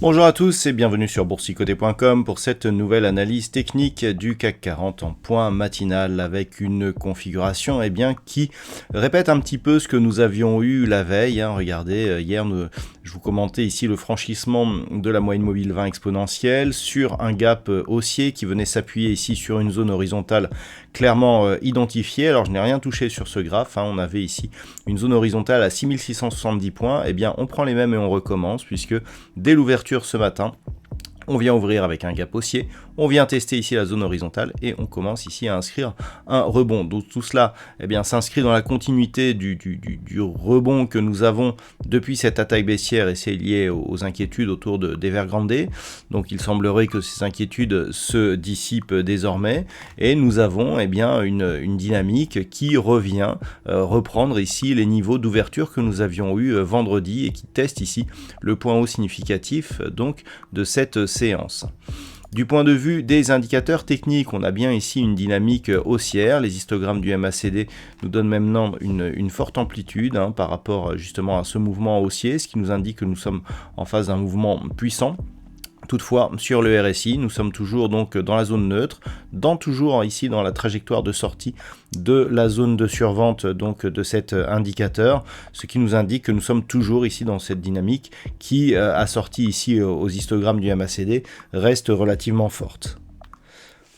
Bonjour à tous et bienvenue sur boursicoté.com pour cette nouvelle analyse technique du CAC 40 en point matinal avec une configuration qui répète un petit peu ce que nous avions eu la veille. Regardez, hier je vous commentais ici le franchissement de la moyenne mobile 20 exponentielle sur un gap haussier qui venait s'appuyer ici sur une zone horizontale clairement identifiée. Alors je n'ai rien touché sur ce graphe, on avait ici une zone horizontale à 6670 points. On prend les mêmes et on recommence puisque dès l'ouverture ce matin, on vient ouvrir avec un gap haussier, on vient tester ici la zone horizontale et on commence ici à inscrire un rebond. Donc tout cela s'inscrit dans la continuité du rebond que nous avons depuis cette attaque baissière et c'est lié aux inquiétudes autour d'Evergrande. Donc il semblerait que ces inquiétudes se dissipent désormais et nous avons une dynamique qui revient reprendre ici les niveaux d'ouverture que nous avions eu vendredi et qui teste ici le point haut significatif donc de cette séance. Du point de vue des indicateurs techniques, on a bien ici une dynamique haussière. Les histogrammes du MACD nous donnent maintenant une forte amplitude par rapport justement à ce mouvement haussier, ce qui nous indique que nous sommes en phase d'un mouvement puissant. Toutefois, sur le RSI, nous sommes toujours donc dans la zone neutre, toujours ici dans la trajectoire de sortie de la zone de survente donc de cet indicateur, ce qui nous indique que nous sommes toujours ici dans cette dynamique qui, assortie ici aux histogrammes du MACD, reste relativement forte.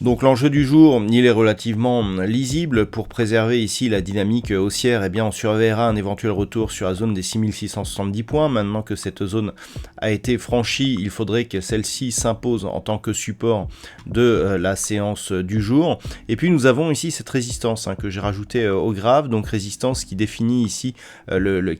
Donc l'enjeu du jour, il est relativement lisible. Pour préserver ici la dynamique haussière, on surveillera un éventuel retour sur la zone des 6670 points. Maintenant que cette zone a été franchie, il faudrait que celle-ci s'impose en tant que support de la séance du jour. Et puis nous avons ici cette résistance que j'ai rajoutée au graphe, donc résistance qui définit ici,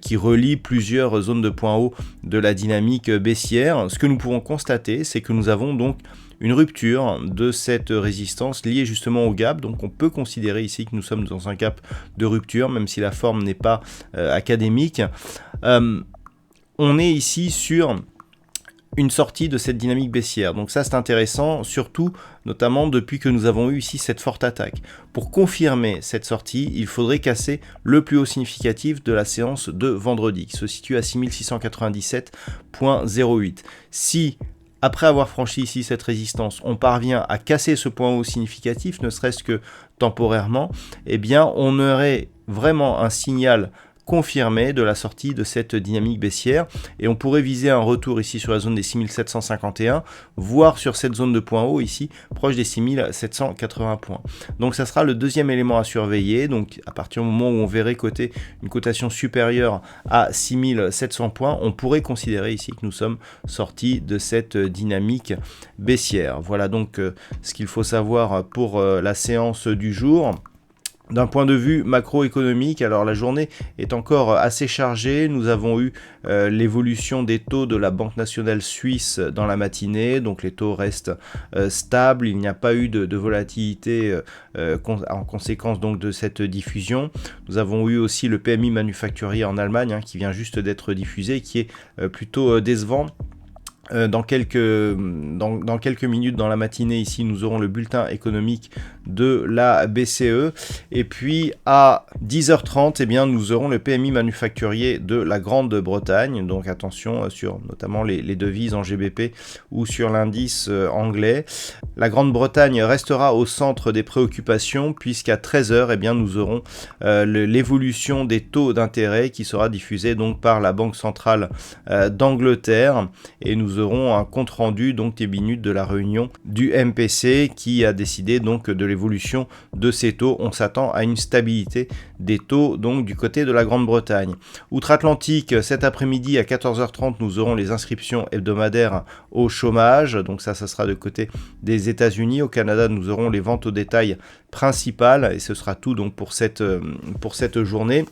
qui relie plusieurs zones de points hauts de la dynamique baissière. Ce que nous pouvons constater, c'est que nous avons donc une rupture de cette résistance liée justement au gap, donc on peut considérer ici que nous sommes dans un gap de rupture, même si la forme n'est pas académique. On est ici sur une sortie de cette dynamique baissière, donc ça c'est intéressant, surtout notamment depuis que nous avons eu ici cette forte attaque. Pour confirmer cette sortie, il faudrait casser le plus haut significatif de la séance de vendredi, qui se situe à 6697,08. Si après avoir franchi ici cette résistance, on parvient à casser ce point haut significatif, ne serait-ce que temporairement, on aurait vraiment un signal confirmé de la sortie de cette dynamique baissière et on pourrait viser un retour ici sur la zone des 6751, voire sur cette zone de point haut ici, proche des 6780 points. Donc ça sera le deuxième élément à surveiller, donc à partir du moment où on verrait une cotation supérieure à 6700 points, on pourrait considérer ici que nous sommes sortis de cette dynamique baissière. Voilà donc ce qu'il faut savoir pour la séance du jour. D'un point de vue macroéconomique, alors la journée est encore assez chargée. Nous avons eu l'évolution des taux de la Banque nationale suisse dans la matinée. Donc les taux restent stables. Il n'y a pas eu de volatilité en conséquence donc de cette diffusion. Nous avons eu aussi le PMI manufacturier en Allemagne qui vient juste d'être diffusé, qui est plutôt décevant. Dans quelques minutes dans la matinée ici nous aurons le bulletin économique de la BCE et puis à 10h30 nous aurons le PMI manufacturier de la Grande-Bretagne, donc attention sur notamment les devises en GBP ou sur l'indice anglais. La Grande-Bretagne restera au centre des préoccupations puisqu'à 13h nous aurons l'évolution des taux d'intérêt qui sera diffusée donc par la Banque centrale d'Angleterre et nous aurons un compte rendu donc des minutes de la réunion du MPC qui a décidé donc de l'évolution de ces taux. On s'attend à une stabilité des taux donc du côté de la Grande-Bretagne. Outre-Atlantique, cet après-midi à 14h30, nous aurons les inscriptions hebdomadaires au chômage. Donc ça sera de côté des États-Unis. Au Canada, nous aurons les ventes au détail principales et ce sera tout donc pour cette journée.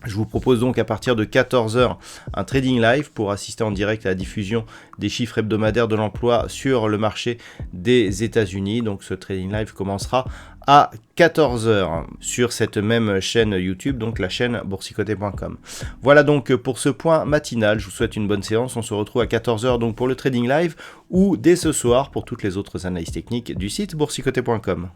Je vous propose donc à partir de 14h un trading live pour assister en direct à la diffusion des chiffres hebdomadaires de l'emploi sur le marché des États-Unis. Donc ce trading live commencera à 14h sur cette même chaîne YouTube, donc la chaîne boursicoté.com. Voilà donc pour ce point matinal. Je vous souhaite une bonne séance. On se retrouve à 14h donc pour le trading live ou dès ce soir pour toutes les autres analyses techniques du site boursicoté.com.